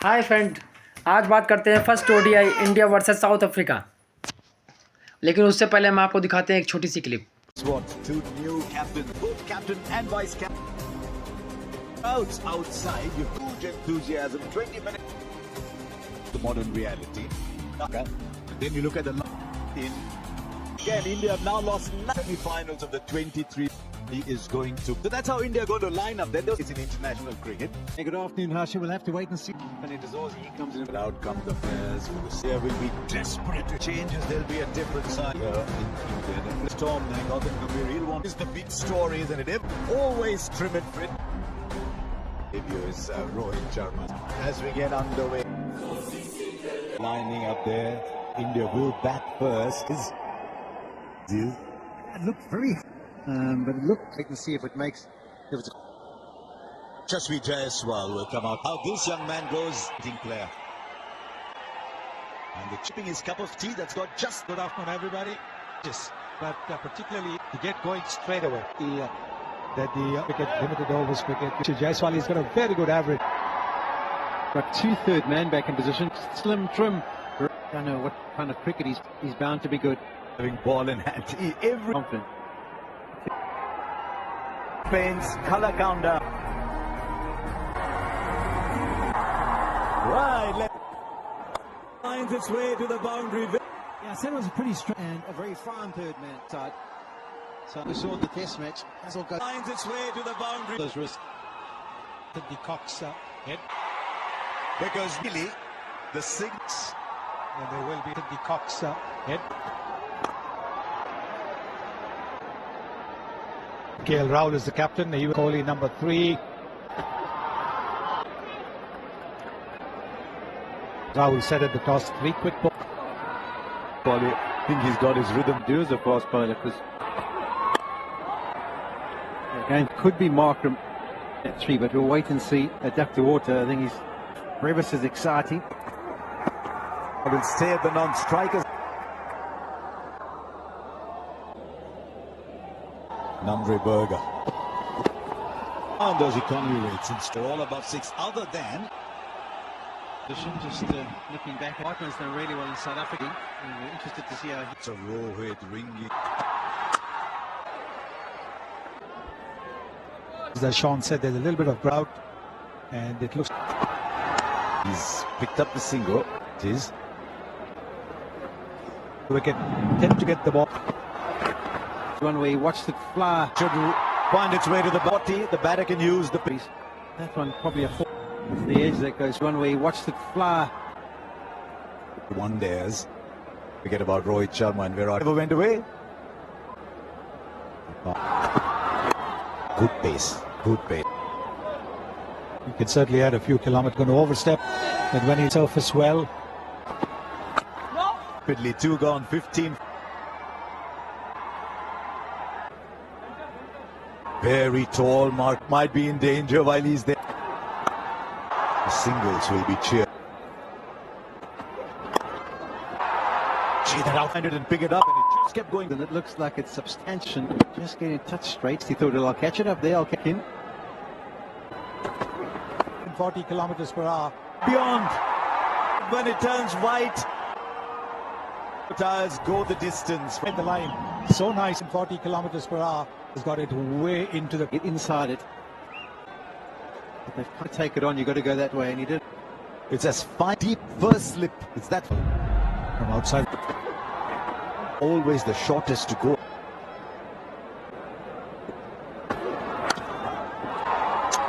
Hi friend. आज बात करते हैं first ODI India versus south Africa. लेकिन उससे पहले हम आपको दिखाते हैं एक छोटी सी clip. Two new captains, both captain and vice captain. Crowds outside, you huge enthusiasm. 20 minutes. The modern reality. Okay. Then you look at the in. Again, India have now lost semi-finals of the 23. He is going to. So that's how India are going to line up. Then it's in international cricket. Hey, good afternoon, Harsha. We'll have to wait and see. And it is Aussie. He comes in. But out come the players. There will be desperate changes. There'll be a different side here in India. The storm, they got them to be real one. Is the big story, isn't it? Always trim and fit. Debut is Rohit Sharma. As we get underway, lining up there. India will bat first. It looked very, but it looked. I can see if it makes. If it's Jasvi Jaiswal will come out. How this young man goes, team player. And the chipping his cup of tea. That's got just Good afternoon, everybody. Yes, but particularly to get going straight away. That the cricket, limited overs cricket. Jaiswal has got a very good average. got 2/3 man back in position. Slim, trim. I don't know what kind of cricket he's bound to be good. having ball in hand. Every Confident. pains, color counter. Right, finds its way to the boundary. Yeah, I said it was a pretty strong and a very fine third man side. So we saw the test match. That's all good. Finds its way to the boundary. Those risks. The Cox head, Because really, the six. and there will be the Cox head. KL Rahul is the captain. He was Kohli number 3. Rahul said at the toss, 3 quick balls. I think he's got his rhythm. Do as a fast bowler because Again, could be Markram at 3, but we'll wait and see. Duck to water. I think he's Brevis is exciting. I will stay at the non-strikers. Namre Burger. On those economy rates, it's all above 6. Other than Just looking back, Markram's done really well in South Africa. And we're interested to see how it's a Rohit ringing. As Sean said, there's a little bit of drought, and it looks. He's picked up the single. It is. Wicket tend to get the ball. one where he watched it fly. Should find its way to the body. The batter can use the piece. That one probably a 4. It's the edge that goes. One where he watched it fly. One dares. Forget about Rohit Sharma and Virat. Never went away. Good pace. Good pace. He can certainly add a few kilometers. Going to overstep, and when he surface well. Rapidly, 2 gone, 15. Very tall mark, might be in danger while he's there. The singles will be cheered. Gee, that outhanded and pick it up, and it just kept going. And it looks like it's substantial. Just getting touched straight. He thought, I'll catch it up there, I'll kick in. 40 kilometers per hour. Beyond. When it turns white, tires go the distance. At the line, so nice. 40 kilometers per hour. Has got it way into the. Get inside it. If they've got to take it on, you've got to go that way, and he did. It's as fine, deep first slip. It's that From outside. always the shortest to go.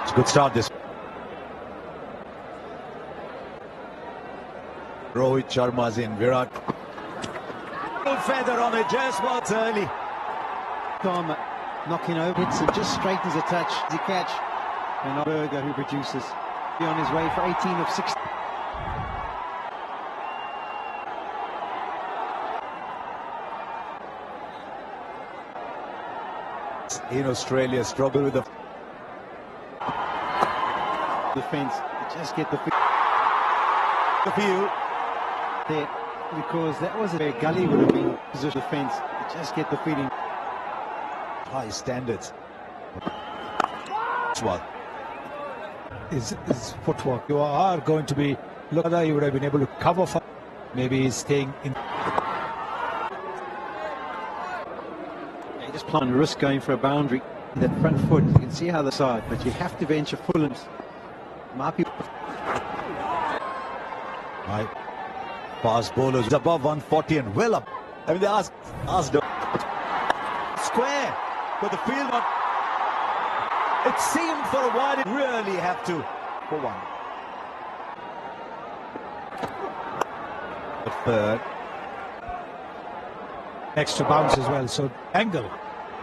It's a good start this. Rohit Sharma's in. Virat. Feather on it. Jaiswal's early. Tom knocking over, hits it, just straightens a touch. Easy catch. And Berger who produces. Be on his way for 18 of 16. In Australia, struggle with the Defense, just get the field. there, because that was a gully would have been position defense. Just get the feeding. High standards. That's what his footwork. You are going to be look at that. You would have been able to cover for. Maybe he's staying in. You just plan risk going for a boundary. That front foot, you can see how the side, but you have to venture full and might be. Right. Fast bowlers above 140 and well up. I mean, they asked square, but the field not. It seemed for a while it really have to for one. The third. Extra bounce as well. So Angle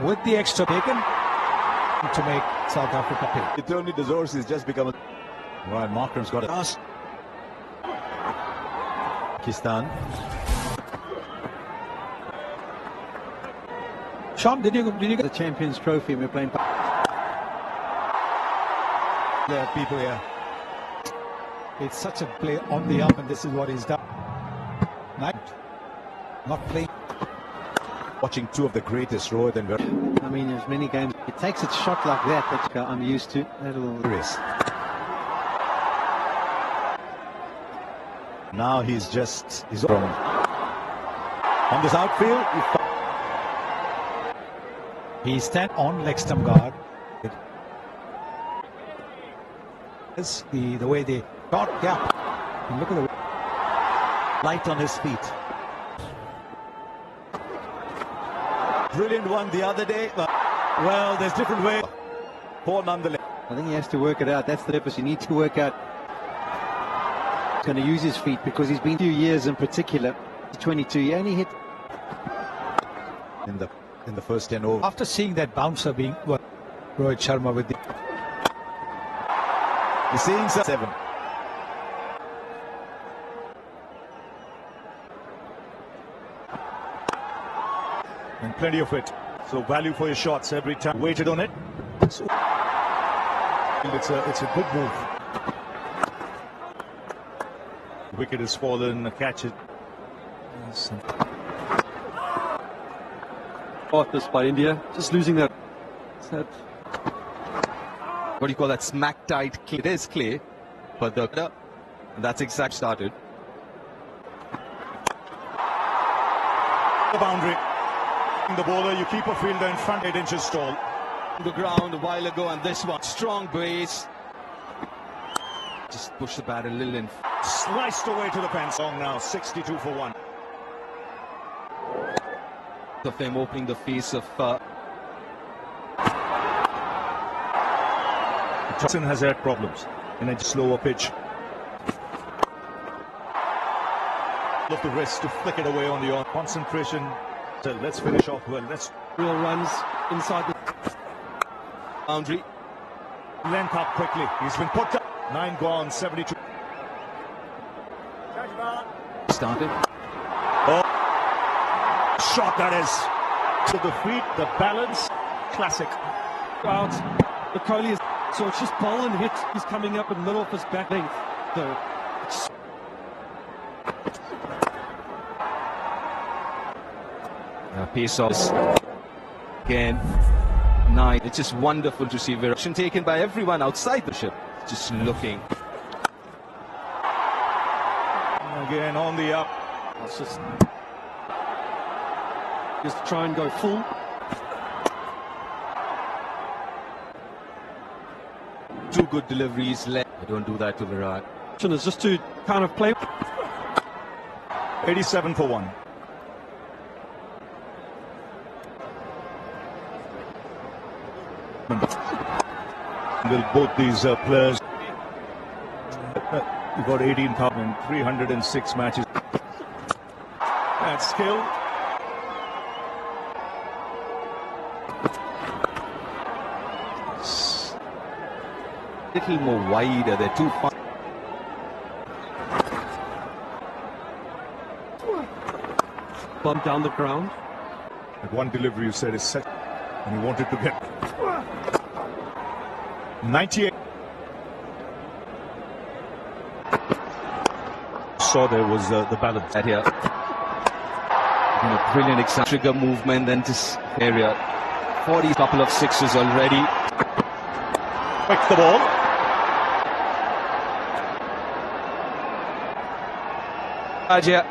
with the extra taken to make South Africa pay. It only deserves is just become a. Right, Markram's got it. Pakistan. Sean, did you The Champions Trophy and we're playing. There are people here. It's such a play on the up, and this is what he's done. Not playing. Watching two of the greatest, Rohit and Virat. I mean, there's many games. It takes its shot like that I'm used to. That'll. Now he's from on this outfield. He stand on leg stump guard. It's the way they got gap. And look at the Light on his feet. Brilliant one the other day. Well, there's different ways. Poor nonetheless. I think he has to work it out. That's the purpose. You need to work out. He's going to use his feet because he's been 2 years in particular. 22. He only hit in the first 10 overs. after seeing that bouncer being Rohit Sharma with the He's seeing 7. And plenty of it. So value for your shots every time. Waited on it. So it's a good move. Wicket has fallen. Catch it. This by India, just losing that. What do you call that? Smack tight. It is clay, but that's exact started. The boundary. The bowler, you keep a fielder in front 8 inches tall. The ground a while ago, and this one strong base. Just push the bat a little in. Sliced away to the fence. Long now, 62 for 1. Of them opening the face of. Johnson has had problems in a slower pitch. Of the wrist to flick it away on the on concentration. So let's finish off well. Let's Real runs inside the boundary. length up quickly. He's been put down. 9 gone, 72. Started. Oh, shot that is. To the feet, the balance, classic. Out. The Kohli is so it's just ball and hit. He's coming up in the middle of his back length. Pace off again. 9. It's just wonderful to see Virat taken by everyone outside the ship. Just looking. Again on the up. It's just try and go full. Two good deliveries left. I don't do that to Virat. It's just to kind of play. 87 for 1. Will both these players. You've got 18,306 matches. That's skill. Little more wider. They're too far. Bump down the ground. At one delivery you said is set, and he wanted to get 98. Saw there was the balance. That here. Brilliant example. Trigger movement, then this area. 40 couple of sixes already. Quick the ball. Aja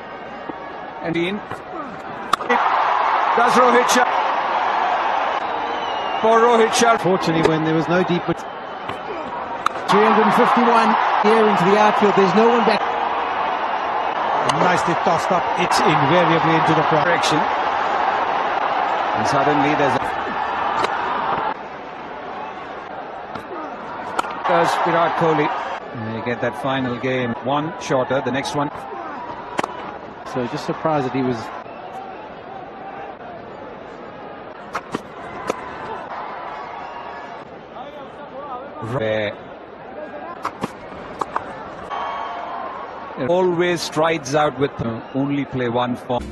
and in. Does Rohit Sharma. For Rohit Sharma. Fortunately, when there was no deep... 351 here into the outfield. There's no one back. Nicely tossed up. It's invariably into the Direction. And suddenly there's Virat Kohli. They get that final game. One shorter, the next one. So just surprised that he was... Rare. Always strides out with only play one form.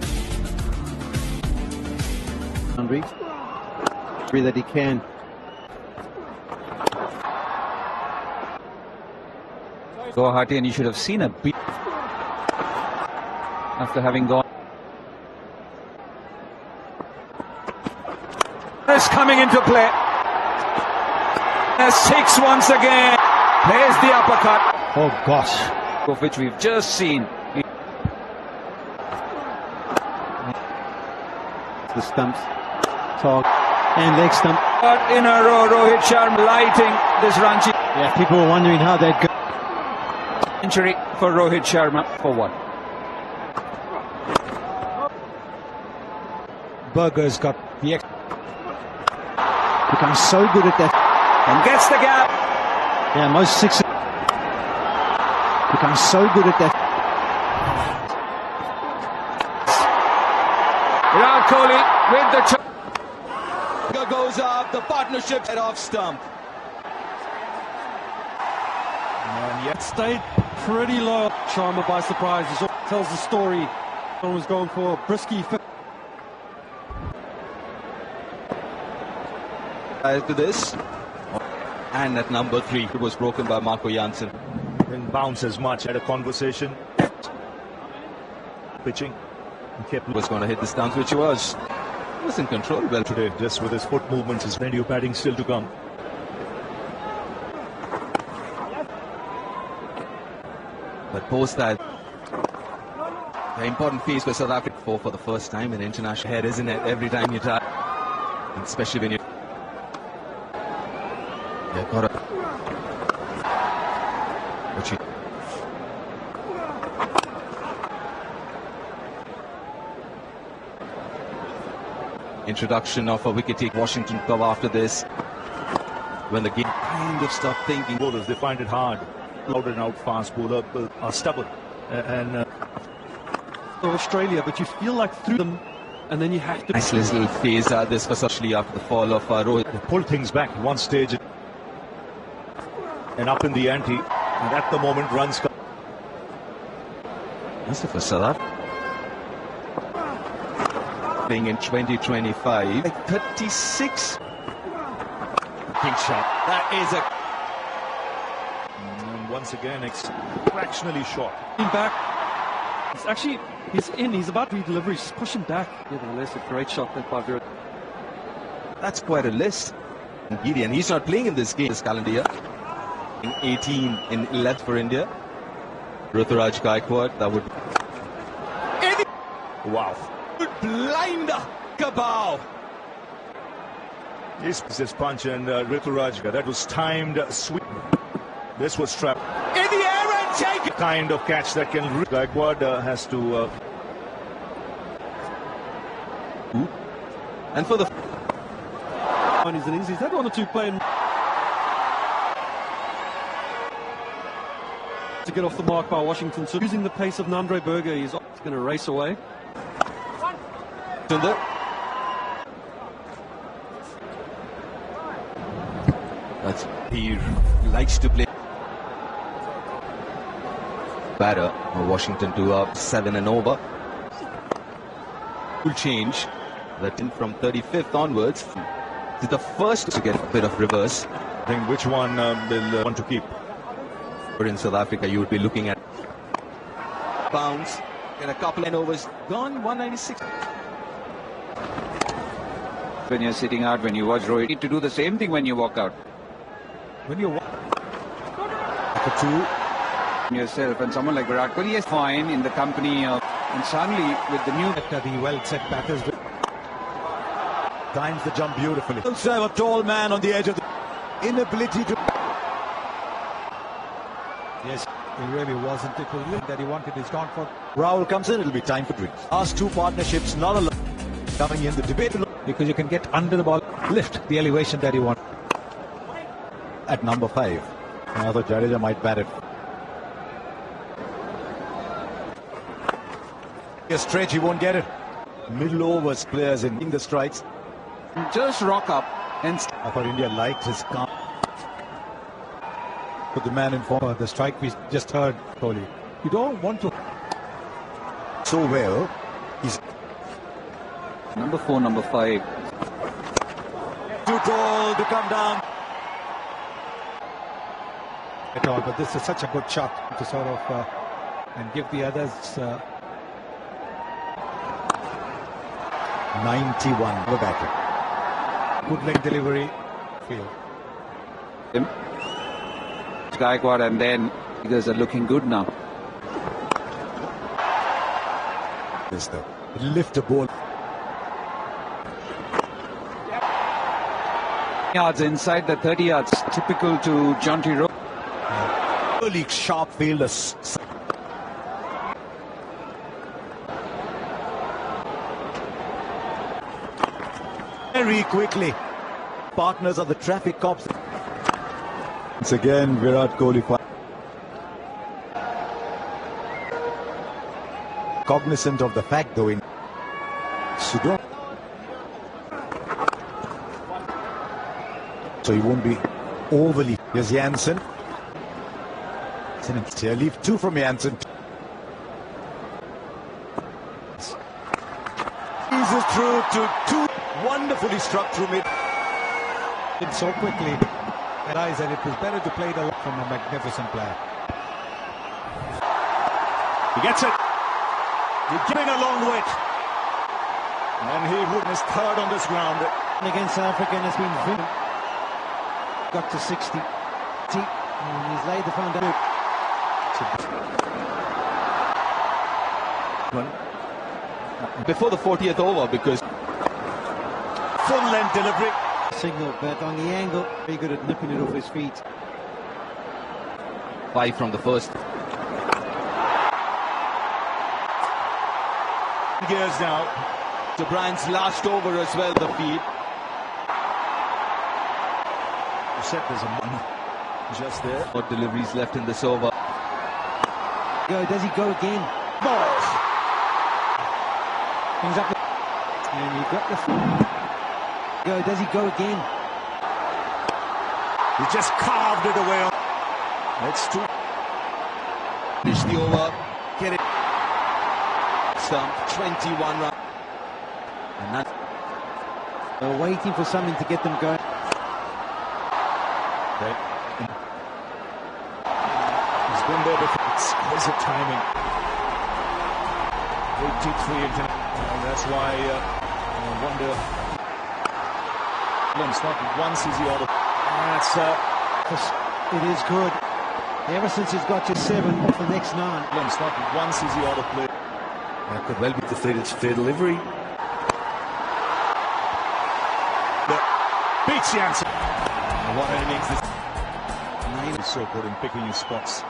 boundary. That he can. Guwahati, and you should have seen a beat after having gone. Is coming into play. A 6 once again. There's the uppercut. Oh gosh. Of which we've just seen. The stumps. Talk. And leg stump. But in a row, Rohit Sharma lighting this Ranchi. Yeah, people were wondering how they'd go. Century for Rohit Sharma for one. Berger's got the Becomes so good at that. And gets the gap. Yeah, most sixes. Becomes so good at that. Virat Kohli with the Goes up, the partnership head off stump. And yet stayed pretty low. Sharma by surprise. He tells the story. One was going for a brisky fit. to this. And at number 3, it was broken by Marco Janssen. Didn't bounce as much. Had a conversation. Pitching. Kept was going to hit the stumps, which he was. He was in control well Today, just with his foot movements, his plenty of batting still to come. But post that, the important phase for South Africa for the first time in international head, isn't it? Every time you try, especially when you got a which you introduction of a wicket take Washington cover after this, when the game kind of stopped thinking. Bowlers, they find it hard. Out and out fast bowler are stubborn. And Australia, but you feel like through them, and then you have to. Nice little phase this for especially after the fall of Rohit. they pull things back at one stage. And up in the ante. And at the moment, runs come. That's for South Africa. Playing in 2025. Like 36. Big shot. That is a... And once again, it's fractionally short. Back. It's actually, he's in. He's about to redeliver. He's pushing back. Nevertheless, a great shot that by Virat. That's quite a list. And he's not playing in this game this calendar year. In 18 in 11th for India. Ruturaj Gaikwad, that would... Wow. Blinder, Kabao. This punch and Ruturaj, that was timed sweep. This was trapped. In the air and take it. Kind of catch that can... Gaikwad has to... And for the... On his innings, he's had 1 or 2 playing to get off the mark by Washington. So using the pace of Nandre Berger, he's going to race away. He likes to play batter. Washington 2 up, 7 and over. Will change. That in from 35th onwards. This is the first to get a bit of reverse. I think which one they'll want to keep. But in South Africa, you would be looking at bounce and a couple of overs gone. 196. When you're sitting out, when you watch Rohit, you need to do the same thing when you walk out. When you for 2, yourself, and someone like Virat Kohli is fine in the company of, and suddenly with the new The well-set batters. Times the jump beautifully. Also have a tall man on the edge of the inability to. Yes, he really wasn't. It was that he wanted. He's gone for. Rahul comes in, it'll be time for drinks. Last two partnerships, not alone. Coming in the debate. Because you can get under the ball, lift the elevation that you want. At number 5. I thought Jadeja might bat it. A stretch, he won't get it. Middle overs players in the strikes. just rock up and. I thought India liked his calm. Put the man in form. The strike we just heard, Kohli. You don't want to. So well. He's Number 4, number 5. too tall to come down. At all, but this is such a good shot to sort of and give the others 91 for batting. good leg delivery. Field. Him. Gaikwad, and then figures are looking good now. This though, lift a ball. Yards inside the 30 yards, typical to jaunty road. Really sharp fielder. Very quickly. Partners of the traffic cops. Once again, Virat Kohli. Cognizant of the fact, though, in Sudan. So he won't be overly. Here's Jansen. Here, leave 2 from Jansen. Eases through to 2. Wonderfully struck through mid. Did so quickly. Realized that it was better to play the from a magnificent player. He gets it. He's getting a long way. And he would miss third on this ground. Against Africa, and has been got to 60. And he's laid the foundation. Before the 40th over, because Full length delivery. Signal, but on the angle, very good at nipping it off his feet. 5 from the first. Gears now. So Bryant's last over as well, the feed. You said there's a one just there. What deliveries left in this over? Does he go again? Balls. Comes up, and you've got the. Does he go again? He just carved it away. It's 2. Finish the over. Get it. Stump. 21 runs. And that's. They're waiting for something to get them going. He's been there before. Exquisite timing. 83 into. And that's why I wonder. Not once is he out of. That's It is good. Ever since he's got to 7 off the next 9. not once is he out of play. That could well be defeated. Fair delivery. Beats Jansen. What an innings this. He's so good in picking his spots.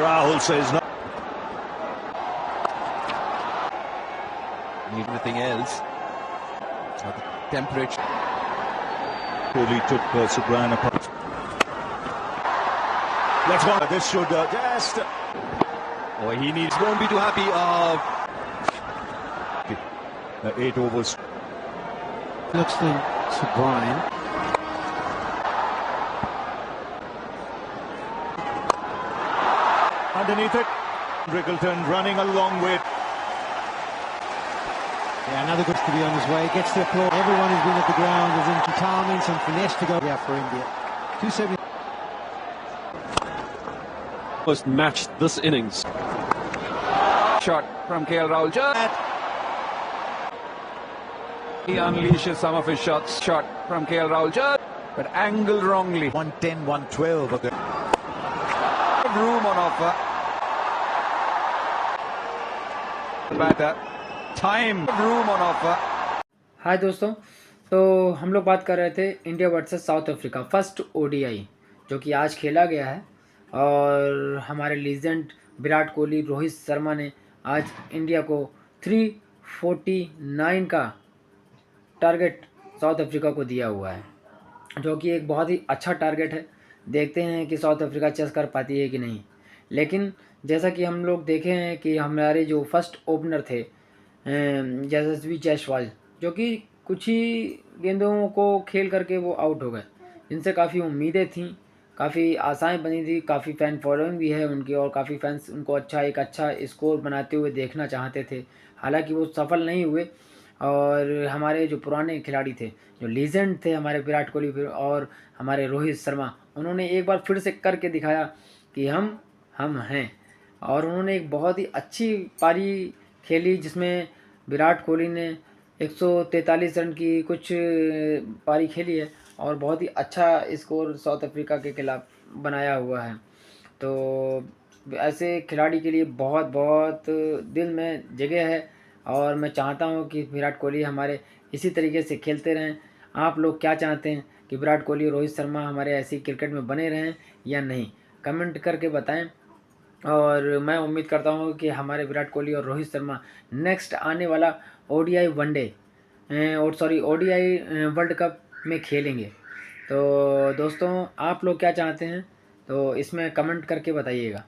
Rahul says no. Need everything else. Temperature. Kohli took Subran apart. Let's go. This should just. Oh, he needs. Won't be too happy. 8 overs. Looks to Brian. Underneath it. Riggleton running a long way. Yeah, another good to be on his way. Gets to the floor. Everyone who's been at the ground is in timing, some finesse to go. Yeah, for India. 270. Almost matched this innings. Shot from KL Rahul. He unleashes some of his shots. Shot from KL Rahul, but angled wrongly. 110, 112 of the. room on offer. Batter. Time. Room on offer. हाय दोस्तों, तो हम लोग बात कर रहे थे India versus south Africa first ODI जो कि आज खेला गया है। और हमारे लीजेंड विराट कोहली, रोहित शर्मा ने आज इंडिया को 349 का टारगेट साउथ अफ्रीका को दिया हुआ है, जो कि एक बहुत ही अच्छा टारगेट है। देखते हैं कि साउथ अफ्रीका चेस कर पाती है कि नहीं। लेकिन जैसा कि हम लोग देखे हैं कि हमारे जो फर्स्ट ओपनर थे यशस्वी जायसवाल, जो कि कुछ ही गेंदों को खेल करके वो आउट हो गए, जिनसे काफ़ी उम्मीदें थीं, काफ़ी आशाएं बनी थी, काफ़ी फ़ैन फॉलोइंग भी है उनकी, और काफ़ी फैंस उनको एक अच्छा स्कोर बनाते हुए देखना चाहते थे। हालांकि वो सफल नहीं हुए। और हमारे जो पुराने खिलाड़ी थे, जो लीजेंड थे, हमारे विराट कोहली और हमारे रोहित शर्मा, उन्होंने एक बार फिर से करके दिखाया कि हम हैं। और उन्होंने एक बहुत ही अच्छी पारी खेली, जिसमें विराट कोहली ने 143 रन की कुछ पारी खेली है और बहुत ही अच्छा स्कोर साउथ अफ्रीका के खिलाफ बनाया हुआ है। तो ऐसे खिलाड़ी के लिए बहुत बहुत दिल में जगह है, और मैं चाहता हूं कि विराट कोहली हमारे इसी तरीके से खेलते रहें। आप लोग क्या चाहते हैं कि विराट कोहली और रोहित शर्मा हमारे ऐसी क्रिकेट में बने रहें या नहीं, कमेंट करके बताएं। और मैं उम्मीद करता हूं कि हमारे विराट कोहली और रोहित शर्मा नेक्स्ट आने वाला ODI one day ODI world cup में खेलेंगे। तो दोस्तों, आप लोग क्या चाहते हैं, तो इसमें कमेंट करके बताइएगा।